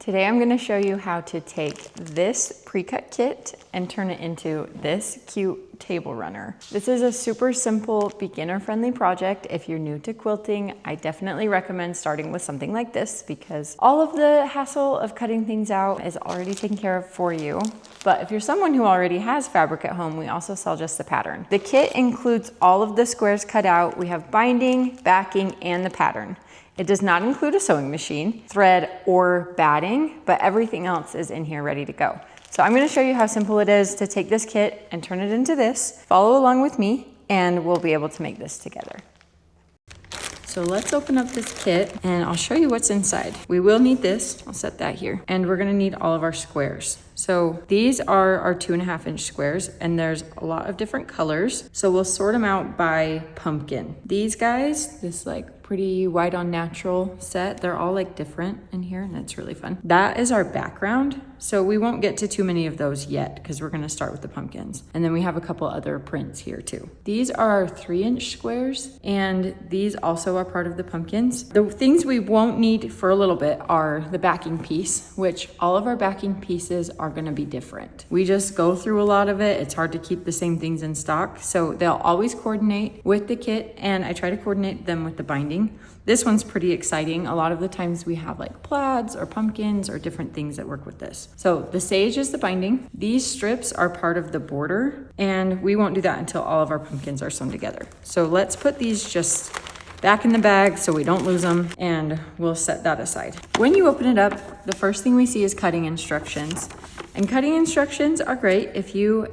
Today I'm going to show you how to take this pre-cut kit and turn it into this cute table runner. This is a super simple beginner-friendly project. If you're new to quilting, I definitely recommend starting with something like this because all of the hassle of cutting things out is already taken care of for you. But if you're someone who already has fabric at home, we also sell just the pattern. The kit includes all of the squares cut out. We have binding, backing, and the pattern. It does not include a sewing machine, thread, or batting, but everything else is in here ready to go. So I'm going to show you how simple it is to take this kit and turn it into this. Follow along with me and we'll be able to make this together. So let's open up this kit and I'll show you what's inside. We will need this, I'll set that here, and we're gonna need all of our squares. So these are our 2.5 inch squares and there's a lot of different colors. So we'll sort them out by pumpkin. These guys, this like pretty white on natural set, they're all like different in here and it's really fun. That is our background. So we won't get to too many of those yet because we're gonna start with the pumpkins. And then we have a couple other prints here too. These are our 3 inch squares and these also are part of the pumpkins. The things we won't need for a little bit are the backing piece, which all of our backing pieces are gonna be different. We just go through a lot of it. It's hard to keep the same things in stock. So they'll always coordinate with the kit and I try to coordinate them with the binding. This one's pretty exciting. A lot of the times we have like plaids or pumpkins or different things that work with this. So the sage is the binding. These strips are part of the border and we won't do that until all of our pumpkins are sewn together. So let's put these just back in the bag so we don't lose them and we'll set that aside. When you open it up, the first thing we see is cutting instructions. And cutting instructions are great. If you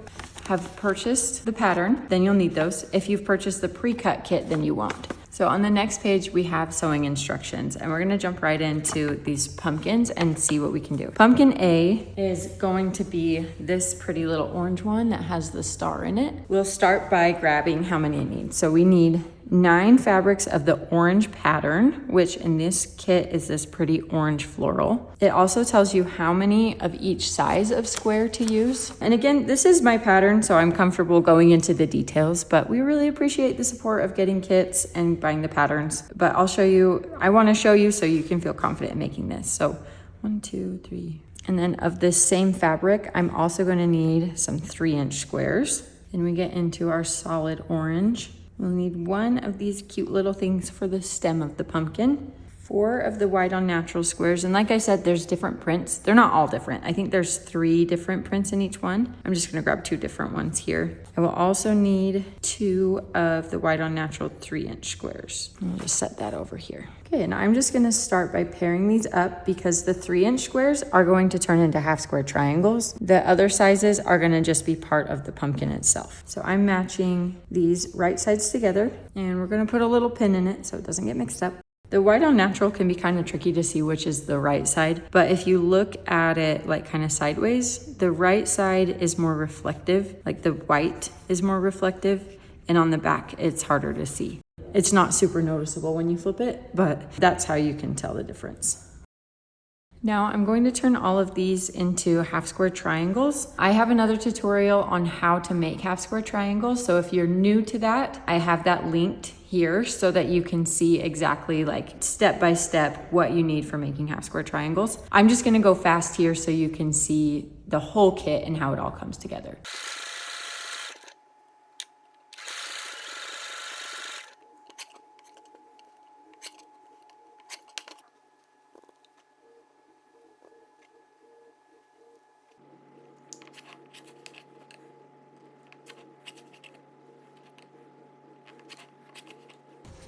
have purchased the pattern, then you'll need those. If you've purchased the pre-cut kit, then you won't. So on the next page, we have sewing instructions and we're gonna jump right into these pumpkins and see what we can do. Pumpkin A is going to be this pretty little orange one that has the star in it. We'll start by grabbing how many it needs. So we need 9 fabrics of the orange pattern, which in this kit is this pretty orange floral. It also tells you how many of each size of square to use. And again, this is my pattern, so I'm comfortable going into the details, but we really appreciate the support of getting kits and buying the patterns. But I'll show you, I wanna show you so you can feel confident in making this. So 1, 2, 3. And then of this same fabric, I'm also gonna need some 3 inch squares. Then we get into our solid orange. We'll need 1 of these cute little things for the stem of the pumpkin, 4 of the white on natural squares. And like I said, there's different prints. They're not all different. I think there's 3 different prints in each one. I'm just gonna grab 2 different ones here. I will also need 2 of the white on natural 3 inch squares. I'll just set that over here. Okay, and I'm just gonna start by pairing these up because the 3 inch squares are going to turn into half square triangles. The other sizes are gonna just be part of the pumpkin itself. So I'm matching these right sides together and we're gonna put a little pin in it so it doesn't get mixed up. The white on natural can be kind of tricky to see which is the right side, but if you look at it like kind of sideways, the right side is more reflective, like the white is more reflective, and on the back it's harder to see. It's not super noticeable when you flip it, but that's how you can tell the difference. Now I'm going to turn all of these into half square triangles. I have another tutorial on how to make half square triangles. So if you're new to that, I have that linked here so that you can see exactly like step by step what you need for making half square triangles. I'm just gonna go fast here so you can see the whole kit and how it all comes together.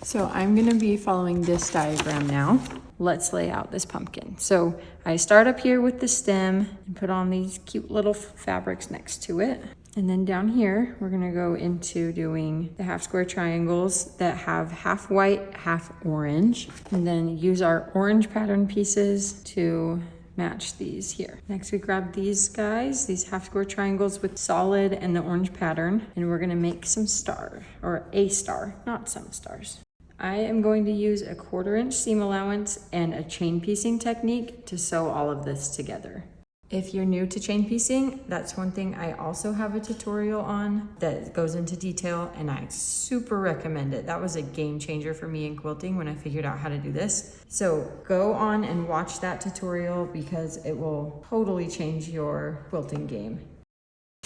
So I'm gonna be following this diagram now. Let's lay out this pumpkin. So I start up here with the stem and put on these cute little fabrics next to it. And then down here, we're gonna go into doing the half square triangles that have half white, half orange. And then use our orange pattern pieces to match these here. Next we grab these guys, these half square triangles with solid and the orange pattern. And we're gonna make some star, or a star, not some stars. I am going to use a 1/4 inch seam allowance and a chain piecing technique to sew all of this together. If you're new to chain piecing, that's one thing I also have a tutorial on that goes into detail, and I super recommend it. That was a game changer for me in quilting when I figured out how to do this. So go on and watch that tutorial because it will totally change your quilting game.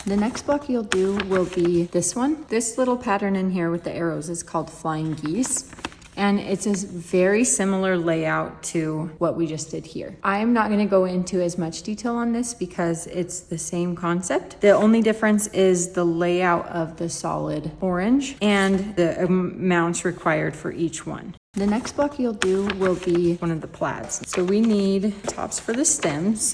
The next block you'll do will be this one. This little pattern in here with the arrows is called Flying Geese. And it's a very similar layout to what we just did here. I'm not gonna go into as much detail on this because it's the same concept. The only difference is the layout of the solid orange and the amounts required for each one. The next block you'll do will be one of the plaids. So we need tops for the stems.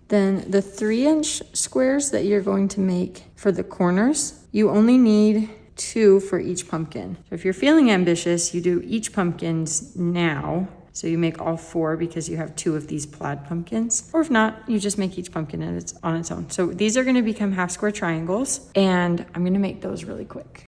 Then the 3-inch squares that you're going to make for the corners, you only need 2 for each pumpkin. So if you're feeling ambitious, you do each pumpkins now. So you make all 4 because you have 2 of these plaid pumpkins. Or if not, you just make each pumpkin and it's on its own. So these are gonna become half square triangles, and I'm gonna make those really quick.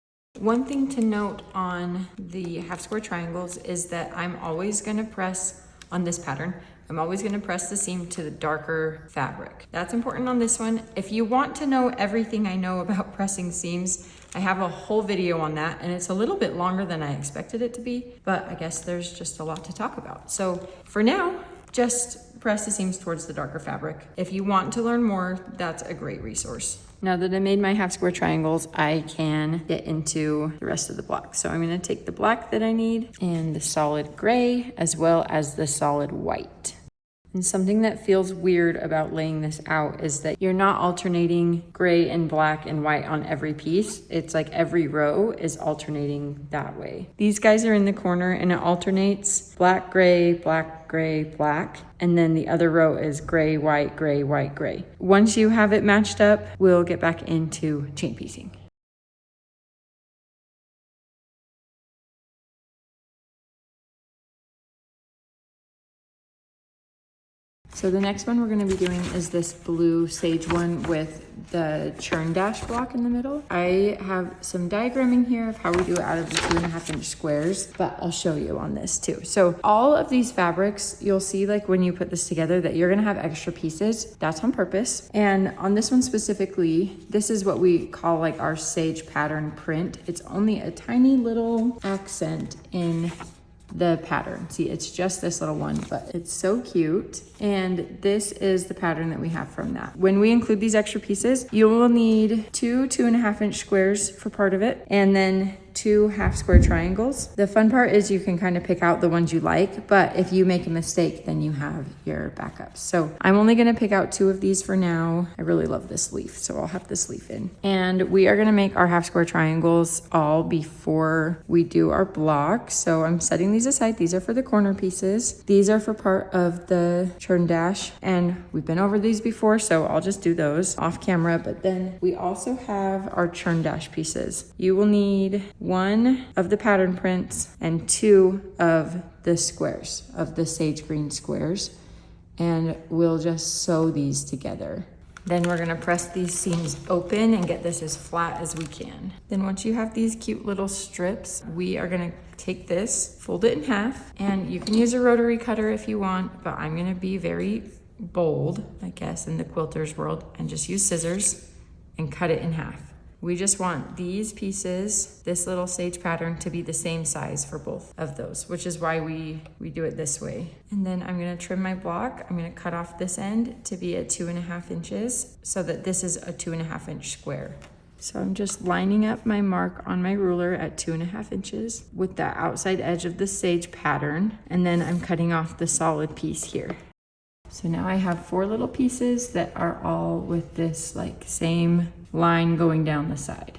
One thing to note on the half square triangles is that I'm always gonna press on this pattern. I'm always gonna press the seam to the darker fabric. That's important on this one. If you want to know everything I know about pressing seams, I have a whole video on that, and it's a little bit longer than I expected it to be, but I guess there's just a lot to talk about. So for now, just press the seams towards the darker fabric. If you want to learn more, that's a great resource. Now that I made my half square triangles, I can get into the rest of the block. So I'm gonna take the black that I need and the solid gray, as well as the solid white. And something that feels weird about laying this out is that you're not alternating gray and black and white on every piece. It's like every row is alternating that way. These guys are in the corner and it alternates black, gray, black, gray, black. And then the other row is gray, white, gray, white, gray. Once you have it matched up, we'll get back into chain piecing. So the next one we're gonna be doing is this blue sage one with the Churndash block in the middle. I have some diagramming here of how we do it out of the 2.5-inch squares, but I'll show you on this too. So all of these fabrics, you'll see like when you put this together that you're gonna have extra pieces. That's on purpose. And on this one specifically, this is what we call like our sage pattern print. It's only a tiny little accent in the pattern. See, it's just this little one, but it's so cute. And this is the pattern that we have from that. When we include these extra pieces, you will need 2.5-inch squares for part of it, and then 2 half square triangles. The fun part is you can kind of pick out the ones you like, but if you make a mistake, then you have your backups. So I'm only gonna pick out 2 of these for now. I really love this leaf, so I'll have this leaf in. And we are gonna make our half square triangles all before we do our block. So I'm setting these aside. These are for the corner pieces. These are for part of the Churndash, and we've been over these before, so I'll just do those off camera. But then we also have our Churndash pieces. You will need 1 of the pattern prints and 2 of the squares, of the sage green squares, and we'll just sew these together. Then we're gonna press these seams open and get this as flat as we can. Then once you have these cute little strips, we are gonna take this, fold it in half, and you can use a rotary cutter if you want, but I'm gonna be very bold, I guess, in the quilter's world, and just use scissors and cut it in half. We just want these pieces, this little sage pattern, to be the same size for both of those, which is why we do it this way. And then I'm gonna trim my block. I'm gonna cut off this end to be at 2.5 inches so that this is a 2.5-inch square. So I'm just lining up my mark on my ruler at 2.5 inches with the outside edge of the sage pattern. And then I'm cutting off the solid piece here. So now I have 4 little pieces that are all with this like same line going down the side.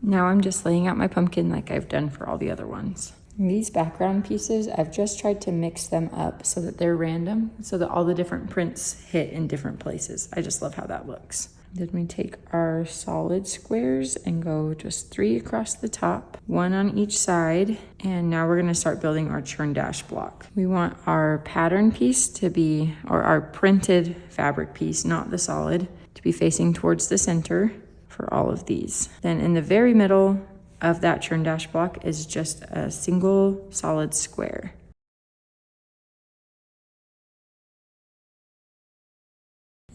Now I'm just laying out my pumpkin like I've done for all the other ones. And these background pieces, I've just tried to mix them up so that they're random, so that all the different prints hit in different places. I just love how that looks. Then we take our solid squares and go just 3 across the top, 1 on each side. And now we're gonna start building our Churndash block. We want our pattern piece to be, or our printed fabric piece, not the solid, to be facing towards the center for all of these. Then in the very middle of that Churndash block is just a single solid square.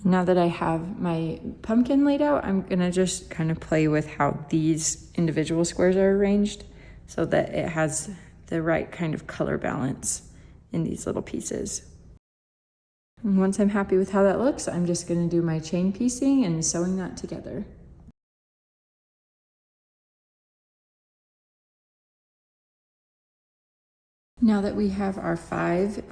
Now that I have my pumpkin laid out, I'm gonna just kind of play with how these individual squares are arranged so that it has the right kind of color balance in these little pieces. And once I'm happy with how that looks, I'm just gonna do my chain piecing and sewing that together. Now that we have our 5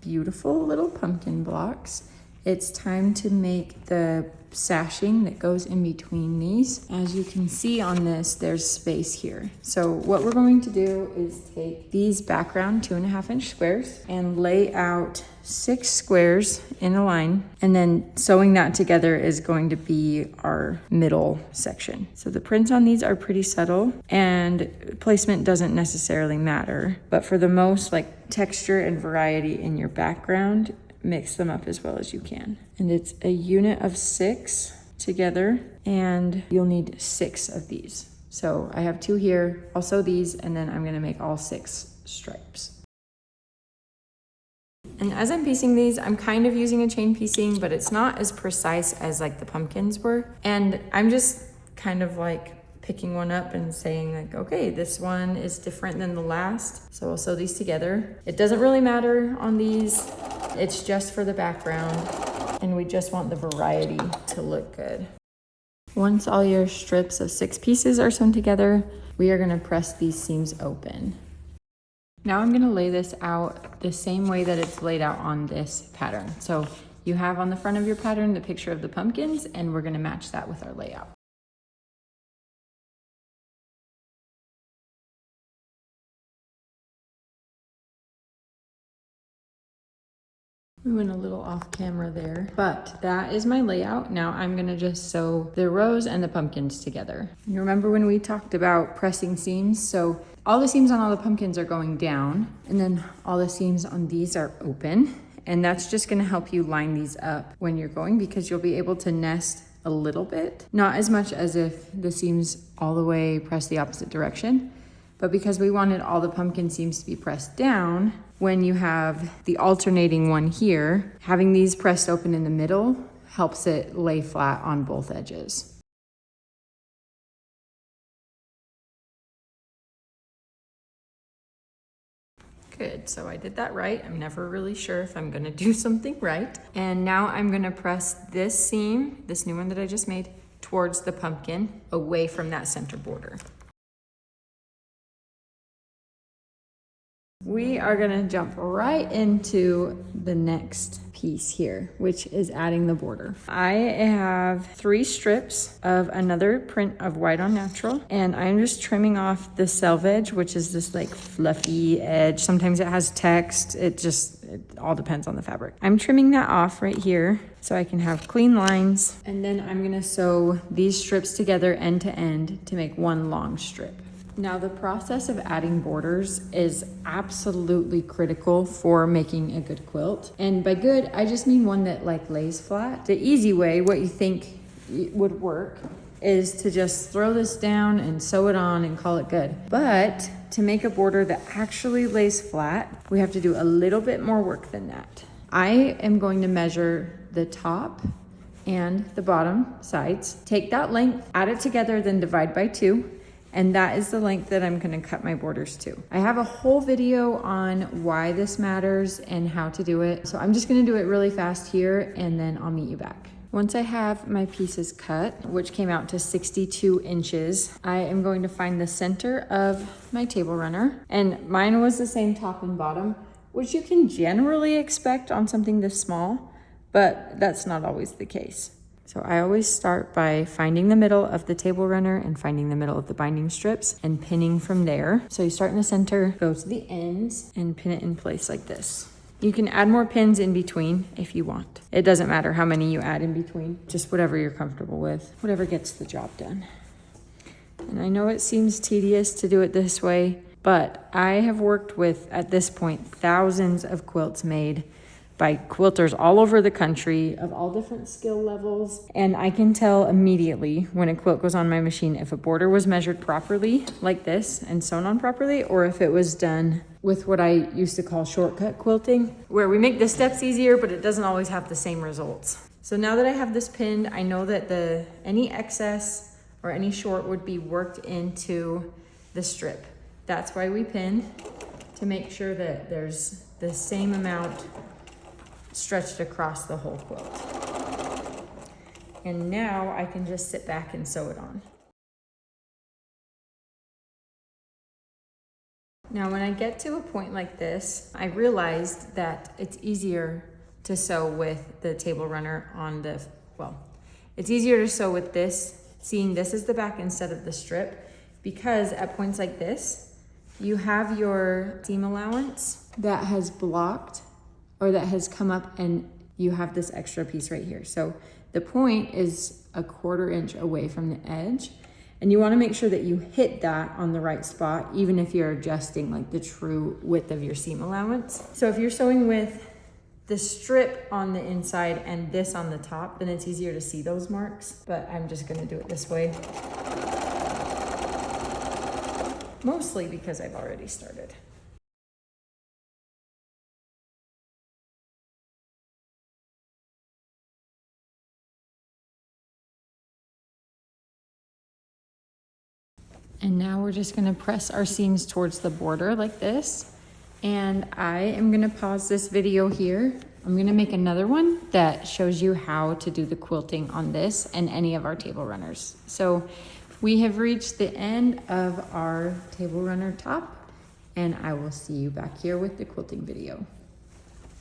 beautiful little pumpkin blocks, it's time to make the sashing that goes in between these. As you can see on this, there's space here. So what we're going to do is take these background 2.5-inch squares and lay out 6 squares in a line, and then sewing that together is going to be our middle section. So the prints on these are pretty subtle and placement doesn't necessarily matter, but for the most like texture and variety in your background, mix them up as well as you can. And it's a unit of 6 together, and you'll need 6 of these. So I have 2 here, I'll sew these, and then I'm gonna make all 6 stripes. And as I'm piecing these, I'm kind of using a chain piecing, but it's not as precise as like the pumpkins were. And I'm just kind of like picking one up and saying like, okay, this one is different than the last. So I'll sew these together. It doesn't really matter on these. It's just for the background, and we just want the variety to look good. Once all your strips of 6 pieces are sewn together, we are gonna press these seams open. Now I'm gonna lay this out the same way that it's laid out on this pattern. So you have on the front of your pattern the picture of the pumpkins, and we're gonna match that with our layout. We went a little off camera there, but that is my layout. Now I'm gonna just sew the rows and the pumpkins together. You remember when we talked about pressing seams? So all the seams on all the pumpkins are going down, and then all the seams on these are open. And that's just gonna help you line these up when you're going, because you'll be able to nest a little bit, not as much as if the seams all the way press the opposite direction. But because we wanted all the pumpkin seams to be pressed down, when you have the alternating one here, having these pressed open in the middle helps it lay flat on both edges. Good, so I did that right. I'm never really sure if I'm gonna do something right. And now I'm gonna press this seam, this new one that I just made, towards the pumpkin, away from that center border. We are gonna jump right into the next piece here, which is adding the border. I have 3 strips of another print of white on natural, and I'm just trimming off the selvage, which is this like fluffy edge. Sometimes it has text. It all depends on the fabric. I'm trimming that off right here so I can have clean lines. And then I'm gonna sew these strips together end to end to make one long strip. Now the process of adding borders is absolutely critical for making a good quilt. And by good, I just mean one that like lays flat. The easy way, what you think would work, is to just throw this down and sew it on and call it good. But to make a border that actually lays flat, we have to do a little bit more work than that. I am going to measure the top and the bottom sides, take that length, add it together, then divide by 2. And that is the length that I'm gonna cut my borders to. I have a whole video on why this matters and how to do it. So I'm just gonna do it really fast here, and then I'll meet you back. Once I have my pieces cut, which came out to 62 inches, I am going to find the center of my table runner. And mine was the same top and bottom, which you can generally expect on something this small, but that's not always the case. So I always start by finding the middle of the table runner and finding the middle of the binding strips and pinning from there. So you start in the center, go to the ends, and pin it in place like this. You can add more pins in between if you want. It doesn't matter how many you add in between, just whatever you're comfortable with, whatever gets the job done. And I know it seems tedious to do it this way, but I have worked with, at this point, thousands of quilts made by quilters all over the country of all different skill levels. And I can tell immediately when a quilt goes on my machine if a border was measured properly like this and sewn on properly, or if it was done with what I used to call shortcut quilting, where we make the steps easier, but it doesn't always have the same results. So now that I have this pinned, I know that any excess or any short would be worked into the strip. That's why we pin, to make sure that there's the same amount stretched across the whole quilt. And now I can just sit back and sew it on. Now when I get to a point like this, I realized that it's easier to sew with the table runner on the, well, it's easier to sew with this, seeing this as the back instead of the strip, because at points like this, you have your seam allowance that has blocked or that has come up, and you have this extra piece right here. So the point is a 1/4 inch away from the edge, and you wanna make sure that you hit that on the right spot, even if you're adjusting like the true width of your seam allowance. So if you're sewing with the strip on the inside and this on the top, then it's easier to see those marks, but I'm just gonna do it this way. Mostly because I've already started. And now we're just gonna press our seams towards the border like this. And I am gonna pause this video here. I'm gonna make another one that shows you how to do the quilting on this and any of our table runners. So we have reached the end of our table runner top, and I will see you back here with the quilting video.